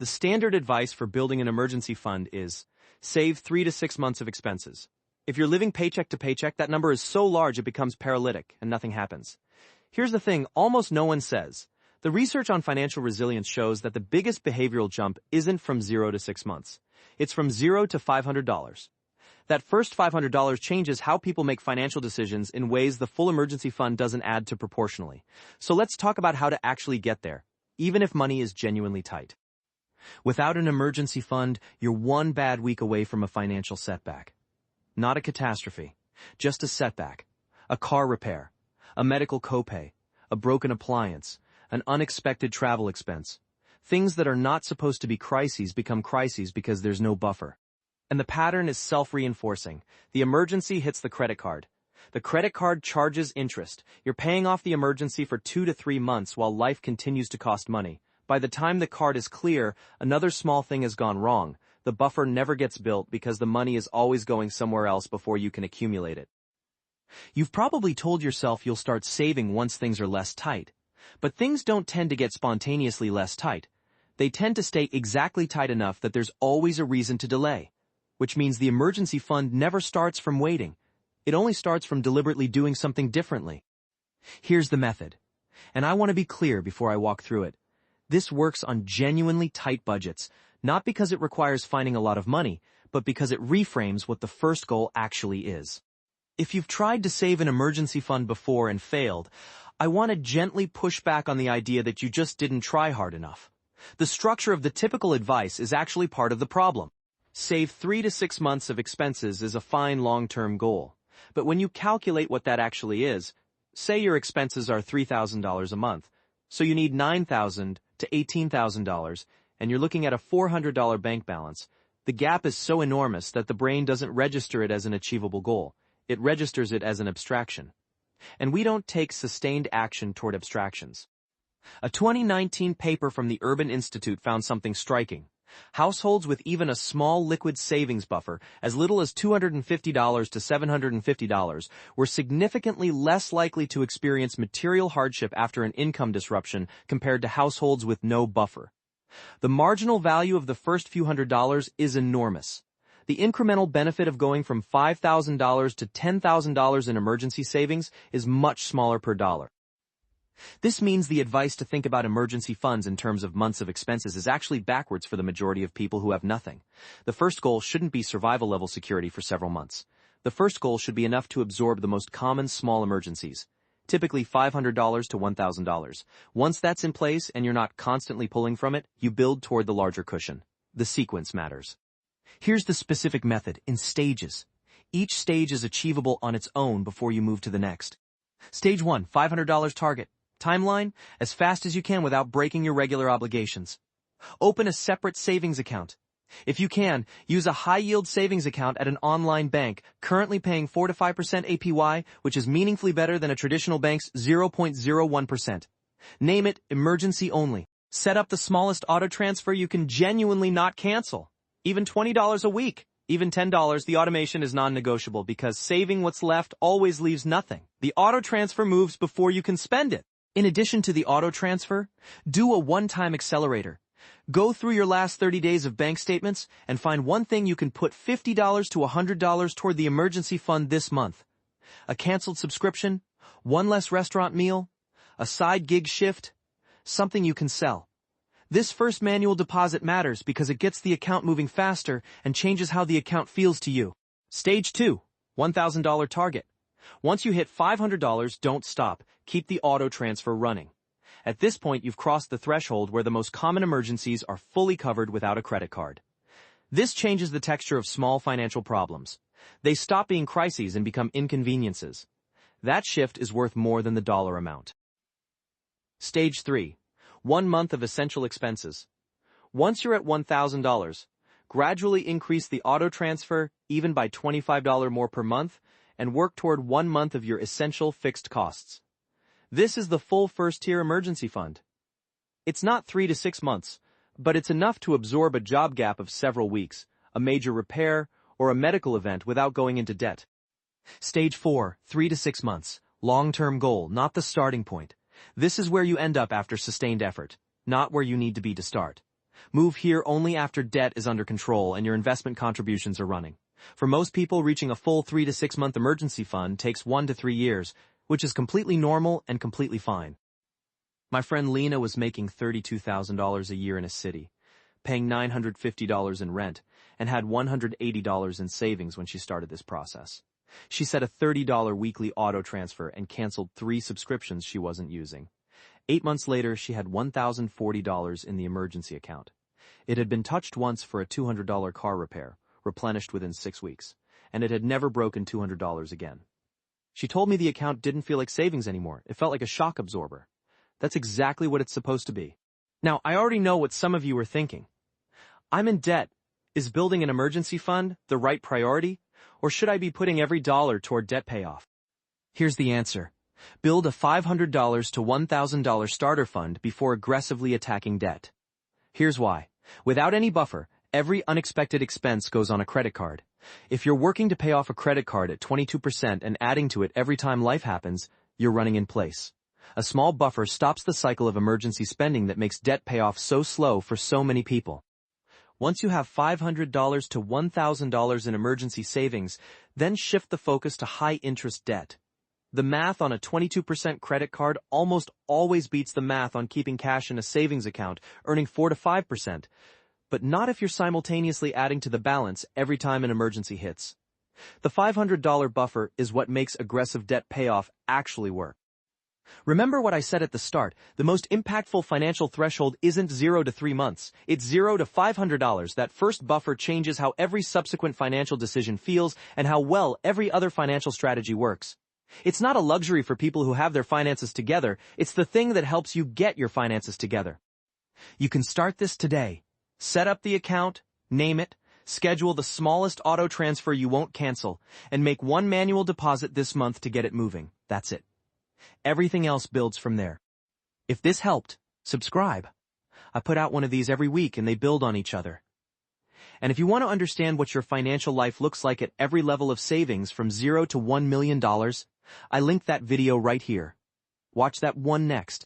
The standard advice for building an emergency fund is, save 3 to 6 months of expenses. If you're living paycheck to paycheck, that number is so large it becomes paralytic and nothing happens. Here's the thing almost no one says. The research on financial resilience shows that the biggest behavioral jump isn't from 0 to 6 months. It's from 0 to $500. That first $500 changes how people make financial decisions in ways the full emergency fund doesn't add to proportionally. So let's talk about how to actually get there, even if money is genuinely tight. Without an emergency fund, you're one bad week away from a financial setback. Not a catastrophe, just a setback. A car repair, a medical copay, a broken appliance, an unexpected travel expense. Things that are not supposed to be crises become crises because there's no buffer. And the pattern is self-reinforcing. The emergency hits the credit card. The credit card charges interest. You're paying off the emergency for 2 to 3 months while life continues to cost money. By the time the card is clear, another small thing has gone wrong. The buffer never gets built because the money is always going somewhere else before you can accumulate it. You've probably told yourself you'll start saving once things are less tight. But things don't tend to get spontaneously less tight. They tend to stay exactly tight enough that there's always a reason to delay. Which means the emergency fund never starts from waiting. It only starts from deliberately doing something differently. Here's the method. And I want to be clear before I walk through it. This works on genuinely tight budgets, not because it requires finding a lot of money, but because it reframes what the first goal actually is. If you've tried to save an emergency fund before and failed, I want to gently push back on the idea that you just didn't try hard enough. The structure of the typical advice is actually part of the problem. Save 3 to 6 months of expenses is a fine long-term goal. But when you calculate what that actually is, say your expenses are $3,000 a month, so you need $9,000 to $18,000, and you're looking at a $400 bank balance, the gap is so enormous that the brain doesn't register it as an achievable goal. It registers it as an abstraction. And we don't take sustained action toward abstractions. A 2019 paper from the Urban Institute found something striking. Households with even a small liquid savings buffer, as little as $250 to $750, were significantly less likely to experience material hardship after an income disruption compared to households with no buffer. The marginal value of the first few $100s is enormous. The incremental benefit of going from $5,000 to $10,000 in emergency savings is much smaller per dollar. This means the advice to think about emergency funds in terms of months of expenses is actually backwards for the majority of people who have nothing. The first goal shouldn't be survival-level security for several months. The first goal should be enough to absorb the most common small emergencies, typically $500 to $1,000. Once that's in place and you're not constantly pulling from it, you build toward the larger cushion. The sequence matters. Here's the specific method, in stages. Each stage is achievable on its own before you move to the next. Stage 1, $500 target. Timeline, as fast as you can without breaking your regular obligations. Open a separate savings account. If you can, use a high-yield savings account at an online bank, currently paying 4 to 5% APY, which is meaningfully better than a traditional bank's 0.01%. Name it emergency only. Set up the smallest auto transfer you can genuinely not cancel. Even $20 a week. Even $10, the automation is non-negotiable because saving what's left always leaves nothing. The auto transfer moves before you can spend it. In addition to the auto transfer, do a one-time accelerator. Go through your last 30 days of bank statements and find one thing you can put $50 to $100 toward the emergency fund this month. A canceled subscription, one less restaurant meal, a side gig shift, something you can sell. This first manual deposit matters because it gets the account moving faster and changes how the account feels to you. Stage 2, $1,000 target. Once you hit $500, don't stop. Keep the auto transfer running. At this point, you've crossed the threshold where the most common emergencies are fully covered without a credit card. This changes the texture of small financial problems. They stop being crises and become inconveniences. That shift is worth more than the dollar amount. Stage 3, 1 month of essential expenses. Once you're at $1,000, gradually increase the auto transfer even by $25 more per month and work toward 1 month of your essential fixed costs. This is the full first-tier emergency fund. It's not 3 to 6 months, but it's enough to absorb a job gap of several weeks, a major repair, or a medical event without going into debt. Stage 4, 3 to 6 months. Long-term goal, not the starting point. This is where you end up after sustained effort, not where you need to be to start. Move here only after debt is under control and your investment contributions are running. For most people, reaching a full 3 to 6 month emergency fund takes 1 to 3 years, which is completely normal and completely fine. My friend Lena was making $32,000 a year in a city, paying $950 in rent, and had $180 in savings when she started this process. She set a $30 weekly auto transfer and canceled 3 subscriptions she wasn't using. 8 months later, she had $1,040 in the emergency account. It had been touched once for a $200 car repair, replenished within 6 weeks, and it had never broken $200 again. She told me the account didn't feel like savings anymore. It felt like a shock absorber. That's exactly what it's supposed to be. Now, I already know what some of you are thinking. I'm in debt. Is building an emergency fund the right priority, or should I be putting every dollar toward debt payoff? Here's the answer. Build a $500 to $1,000 starter fund before aggressively attacking debt. Here's why. Without any buffer, every unexpected expense goes on a credit card. If you're working to pay off a credit card at 22% and adding to it every time life happens, you're running in place. A small buffer stops the cycle of emergency spending that makes debt payoff so slow for so many people. Once you have $500 to $1,000 in emergency savings, then shift the focus to high-interest debt. The math on a 22% credit card almost always beats the math on keeping cash in a savings account, earning 4 to 5%, but not if you're simultaneously adding to the balance every time an emergency hits. The $500 buffer is what makes aggressive debt payoff actually work. Remember what I said at the start, the most impactful financial threshold isn't 0 to 3 months, it's $0 to $500. That first buffer changes how every subsequent financial decision feels and how well every other financial strategy works. It's not a luxury for people who have their finances together, it's the thing that helps you get your finances together. You can start this today. Set up the account, name it, schedule the smallest auto transfer you won't cancel, and make one manual deposit this month to get it moving. That's it. Everything else builds from there. If this helped, subscribe. I put out one of these every week and they build on each other. And if you want to understand what your financial life looks like at every level of savings from $0 to $1 million, I linked that video right here. Watch that one next.